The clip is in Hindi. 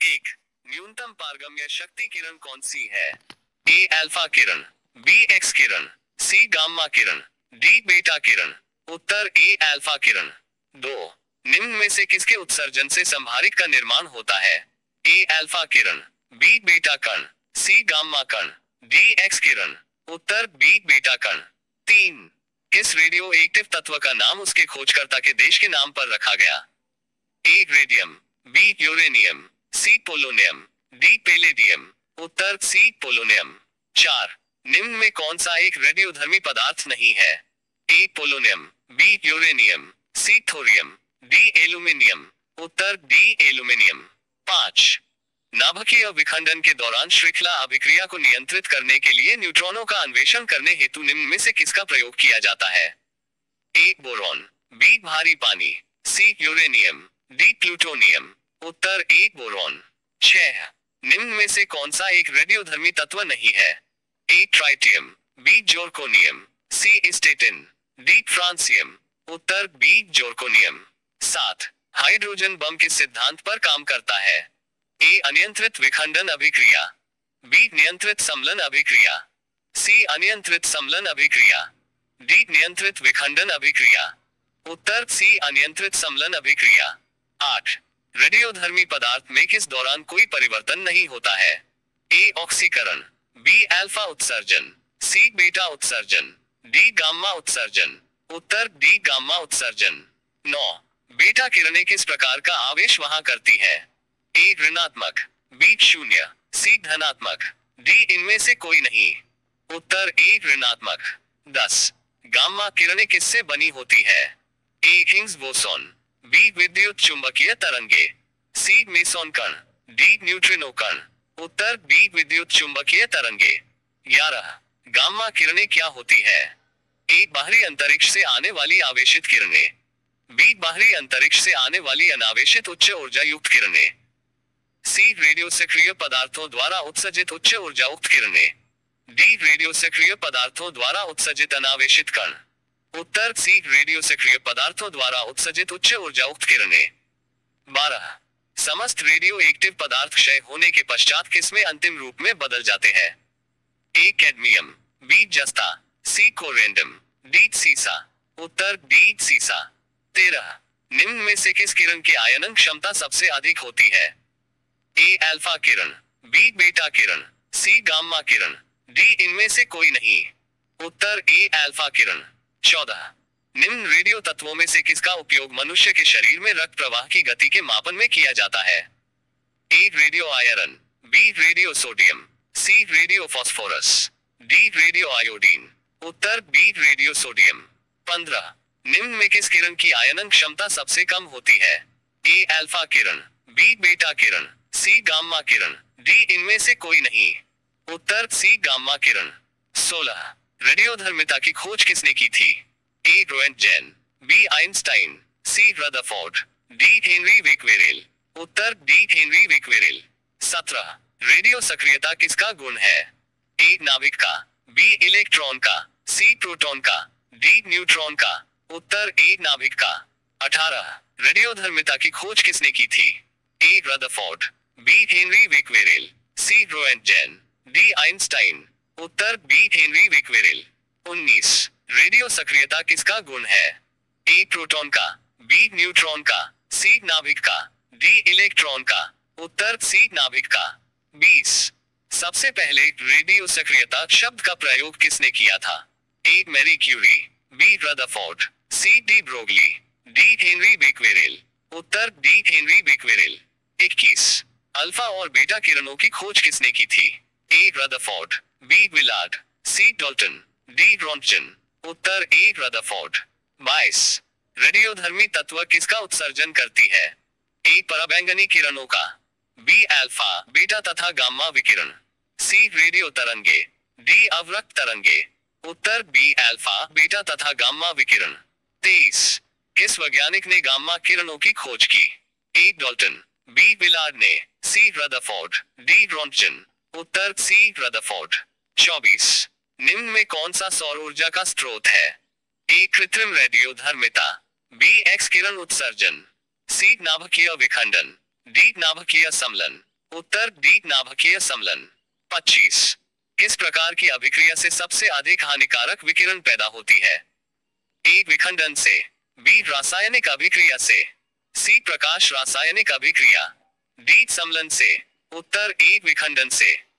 एक, न्यूनतम पारगम्य शक्ति किरण कौन सी है? ए अल्फा किरण, बी एक्स किरण, सी गामा किरण, डी बीटा किरण। उत्तर ए अल्फा किरण। दो, निम्न में से किसके उत्सर्जन से संभारित का निर्माण होता है? ए अल्फा किरण, बी बीटा कण, सी गामा कण, डी एक्स किरण। उत्तर बी बीटा कण। तीन, किस रेडियो एक्टिव तत्व का नाम उसके खोजकर्ता के देश के नाम पर रखा गया? ए रेडियम, बी यूरेनियम, सी पोलोनियम, डी पैलेडियम। उत्तर सी पोलोनियम। चार, निम्न में कौन सा एक रेडियोधर्मी पदार्थ नहीं है? ए पोलोनियम, बी यूरेनियम, सी थोरियम, डी एल्यूमिनियम। उत्तर डी एल्यूमिनियम। पांच, नाभिकीय विखंडन के दौरान श्रृंखला अभिक्रिया को नियंत्रित करने के लिए न्यूट्रॉनों का अन्वेषण करने हेतु निम्न में से किसका प्रयोग किया जाता है? ए बोरॉन, बी भारी पानी, सी यूरेनियम, डी प्लूटोनियम। उत्तर ए बोरॉन। छह, निम्न में से कौन सा एक रेडियोधर्मी तत्व नहीं है? ए ट्राइटियम, बी जोरकोनियम, सी स्टेटिन, डी फ्रांसियम। उत्तर बी जोरकोनियम। सात, हाइड्रोजन बम किस सिद्धांत पर काम करता है? ए अनियंत्रित विखंडन अभिक्रिया, बी नियंत्रित समलन अभिक्रिया, सी अनियंत्रित समलन अभिक्रिया, डी नियंत्रित विखंडन अभिक्रिया। उत्तर सी अनियंत्रित समलन अभिक्रिया। आठ, रेडियोधर्मी पदार्थ में किस दौरान कोई परिवर्तन नहीं होता है? ए ऑक्सीकरण, बी अल्फा उत्सर्जन, सी बीटा उत्सर्जन, डी गामा उत्सर्जन। उत्तर डी गामा उत्सर्जन। नौ, बीटा किरणें किस प्रकार का आवेश वहां करती है? ए ऋणात्मक, बी शून्य, सी धनात्मक, डी इनमें से कोई नहीं। उत्तर ए ऋणात्मक। 10, गामा किरणें किससे बनी होती है? ए हिग्स बोसॉन, बी विद्युत चुंबकीय तरंगे, सी मेसॉन कण, डी न्यूट्रिनो कण। उत्तर बी विद्युत चुंबकीय तरंगे। 11, गामा किरणें क्या होती है? ए बाहरी अंतरिक्ष से आने वाली आवेशित किरणें, बी बाहरी अंतरिक्ष से आने वाली अनावेशित उच्च ऊर्जा युक्त किरणें, सी रेडियो सक्रिय पदार्थों द्वारा उत्सर्जित उच्च ऊर्जा युक्त किरणें, डी रेडियो सक्रिय पदार्थों द्वारा उत्सर्जित अनावेशित कण। उत्तर सी रेडियो सक्रिय पदार्थों द्वारा उत्सर्जित उच्च ऊर्जा युक्त किरणें। 12, समस्त रेडियो एक्टिव पदार्थ क्षय होने के पश्चात किसमें अंतिम रूप में बदल जाते हैं? ए कैडमियम, बी जस्ता, सी कोरेंडम, डी सीसा। उत्तर डी सीसा। 13, निम्न में से किस किरण की आयनन क्षमता सबसे अधिक होती है? ए अल्फा किरण, बी बीटा किरण, सी गामा किरण, डी इनमें से कोई नहीं। उत्तर ए अल्फा किरण। 14, निम्न रेडियो तत्वों में से किसका उपयोग मनुष्य के शरीर में रक्त प्रवाह की गति के मापन में किया जाता है? A radio iron, B radio sodium, C radio phosphorus, D radio iodine. उत्तर बी रेडियो सोडियम। 15, निम्न में किस किरण की आयनन क्षमता सबसे कम होती है? ए अल्फा किरण, बी बीटा किरण, सी गामा किरण, डी इनमें से कोई नहीं। उत्तर सी गामा किरण। 16, रेडियोधर्मिता की खोज किसने की थी? ए रोएंटजेन, बी आइंस्टाइन, सी रदरफोर्ड, डी हेनरी बेक्वेरेल। उत्तर डी हेनरी बेक्वेरेल। 17, रेडियो सक्रियता किसका गुण है? ए नाभिक का, बी इलेक्ट्रॉन का, सी प्रोटॉन का, डी न्यूट्रॉन का। उत्तर ए नाभिक का। 18, रेडियोधर्मिता की खोज किसने की थी? A Rutherford, B Henry बेक्वेरेल, C रोएंटजेन, D Einstein. Uttar B Henry बेक्वेरेल। 19, radio सक्रियता किसका गुण है? ए प्रोटॉन का, बी न्यूट्रॉन का, सी नाभिक का, डी इलेक्ट्रॉन का। उत्तर सी नाभिक का। 20, सबसे पहले रेडियो सक्रियता शब्द का प्रयोग किसने किया था? A Marie Curie, B Rutherford, C de Broglie, D Henri Becquerel. उत्तर डी हेनरी बेक्वेरेल। 21, अल्फा और बीटा किरणों की खोज किसने की थी? A Rutherford, B Villard, C Dalton, D Roentgen. उत्तर ए रदरफोर्ड। 22, रेडियोधर्मी तत्व किसका उत्सर्जन करती है? ए पराबैंगनी किरणों का, बी अल्फा बीटा तथा गामा विकिरण, सी रेडियो तरंगे, डी अवरक्त तरंगे। उत्तर बी अल्फा बीटा तथा गामा विकिरण। 23, किस वैज्ञानिक ने गामा किरणों की खोज की? ए डॉल्टन, बी विलार्ड ने, सी रदरफोर्ड, डी रोंटजन। उत्तर सी रदरफोर्ड। 24, निम्न में कौन सा सौर ऊर्जा का स्रोत है? ए कृत्रिम रेडियोधर्मिता, बी एक्स किरण उत्सर्जन, सी नाभिकीय विखंडन, डी नाभिकीय समलन, उत्तर डी नाभिकीय समलन। 25। किस प्रकार की अभिक्रिया से सबसे अधिक हानिकारक विकिरण पैदा होती है? ए विखंडन से, बी रासायनिक अभिक्रिया से, सी प्रकाश रासायनिक अभिक्रिया, डी समलन से। उत्तर ए विखंडन से।